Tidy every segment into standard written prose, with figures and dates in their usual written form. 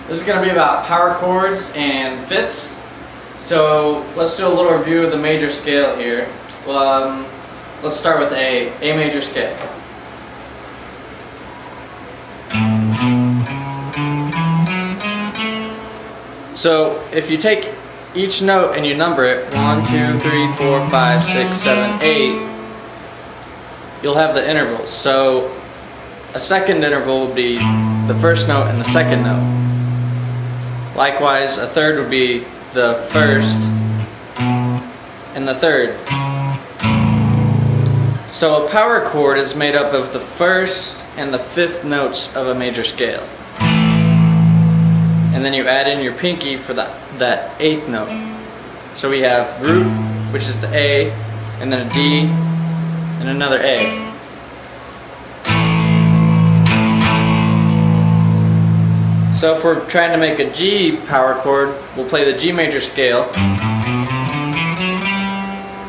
This is going to be about power chords and fifths. So let's do a little review of the major scale here. Let's start with A major scale. So if you take each note and you number it, 1, 2, 3, 4, 5, 6, 7, 8, you'll have the intervals. So a second interval would be the first note and the second note. Likewise, a third would be the first and the third. So a power chord is made up of the first and the fifth notes of a major scale. And then you add in your pinky for that eighth note. So we have root, which is the A, and then a D, and another A. So if we're trying to make a G power chord, we'll play the G major scale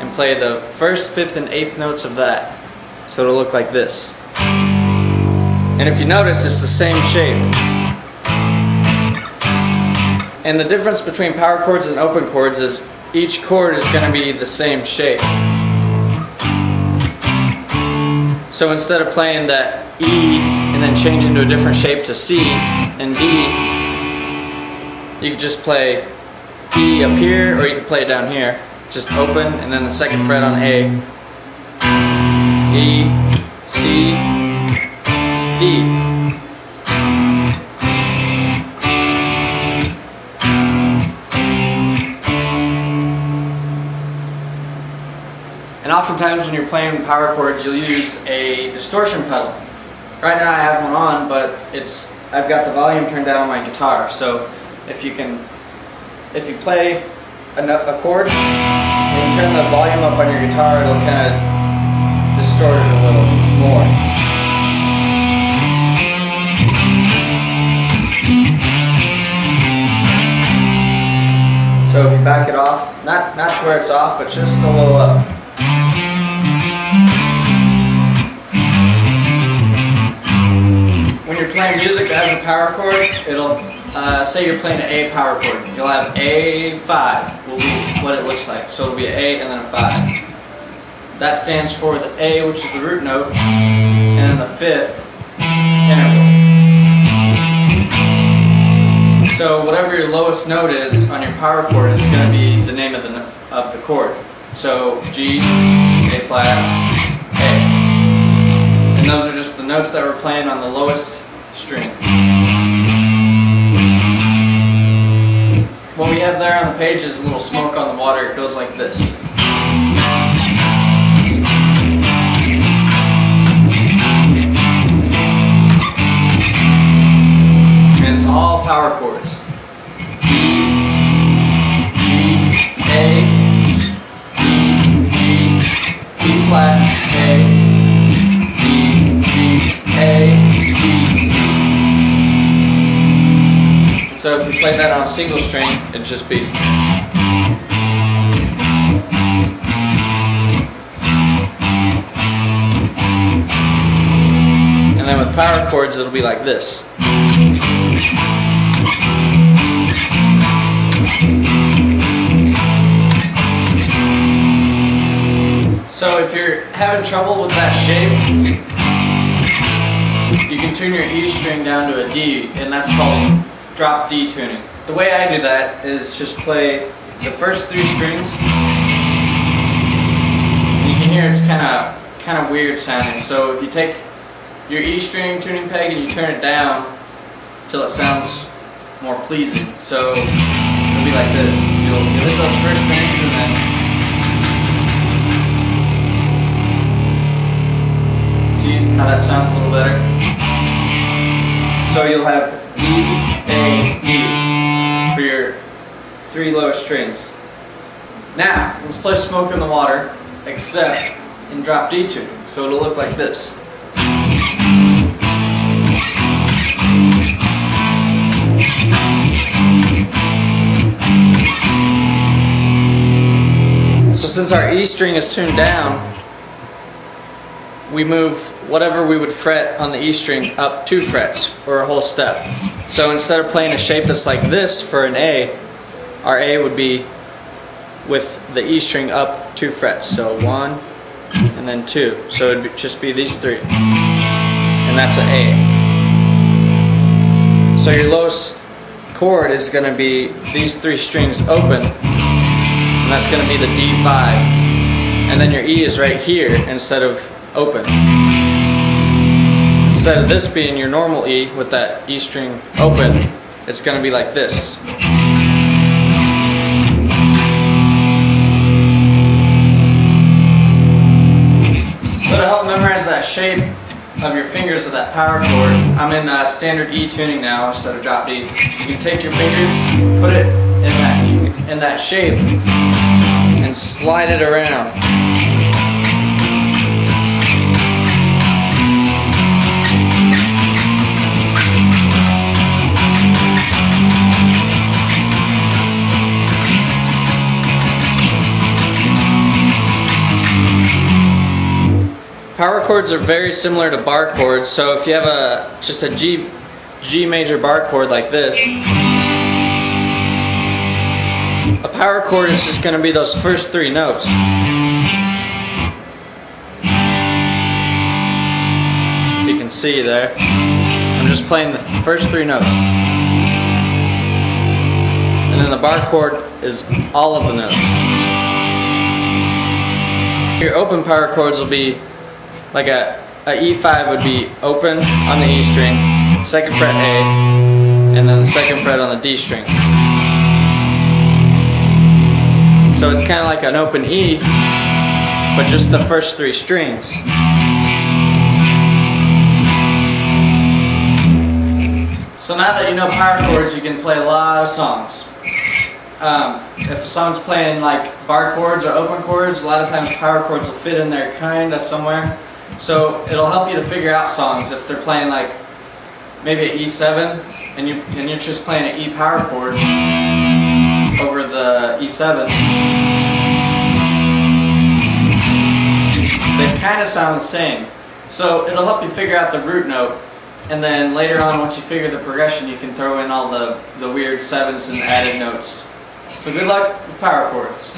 and play the first, fifth, and eighth notes of that. So it'll look like this. And if you notice, it's the same shape. And the difference between power chords and open chords is each chord is going to be the same shape. So instead of playing that E and then change into a different shape to C and D, you could just play E up here, or you could play it down here. Just open and then the second fret on A. E, C, D. And oftentimes when you're playing power chords, you'll use a distortion pedal. Right now I have one on, but I've got the volume turned down on my guitar. So if you play a chord and you turn the volume up on your guitar, it'll kind of distort it a little more. So if you back it off, not to where it's off, but just a little up. When you're playing music that has a power chord, it'll say you're playing an A power chord. You'll have A5 will be what it looks like. So it'll be an A and then a 5. That stands for the A, which is the root note, and then the fifth interval. So whatever your lowest note is on your power chord is going to be the name of the chord. So G, A flat, A. And those are just the notes that we're playing on the lowest string. What we have there on the page is a little smoke on the water. It goes like this. And it's all power chords. D, G, A, D, G, B flat, A, D, G, A, G. So if you play that on a single string, it'd just be. And then with power chords, it'll be like this. So if you're having trouble with that shape, you can tune your E string down to a D, and that's called drop D tuning. The way I do that is just play the first 3 strings. And you can hear it's kind of weird sounding. So if you take your E string tuning peg and you turn it down till it sounds more pleasing. So it'll be like this. You'll hit those first strings and then see how that sounds a little better. So you'll have D, A, D for your 3 lowest strings. Now, let's play Smoke in the Water, except in drop D tuning. So it'll look like this. So since our E string is tuned down, we move whatever we would fret on the E string up 2 frets, or a whole step. So instead of playing a shape that's like this for an A, our A would be with the E string up 2 frets. So 1 and then 2. So it would just be these 3. And that's an A. So your lowest chord is going to be these 3 strings open, and that's going to be the D5. And then your E is right here instead of open. Instead of this being your normal E with that E string open, it's going to be like this. So to help memorize that shape of your fingers of that power chord, I'm in standard E tuning now instead of drop D. You can take your fingers, put it in that shape, and slide it around. Power chords are very similar to bar chords, so if you have just a G major bar chord like this, a power chord is just going to be those first 3 notes. If you can see there, I'm just playing the first 3 notes. And then the bar chord is all of the notes. Your open power chords will be like a E5 would be open on the E string, 2nd fret A, and then the 2nd fret on the D string. So it's kind of like an open E, but just the first 3 strings. So now that you know power chords, you can play a lot of songs. If a song's playing like bar chords or open chords, a lot of times power chords will fit in there kind of somewhere. So it'll help you to figure out songs if they're playing like maybe an E7 and you're just playing an E power chord over the E7. They kind of sound the same. So it'll help you figure out the root note, and then later on, once you figure the progression, you can throw in all the weird 7s and added notes. So good luck with power chords.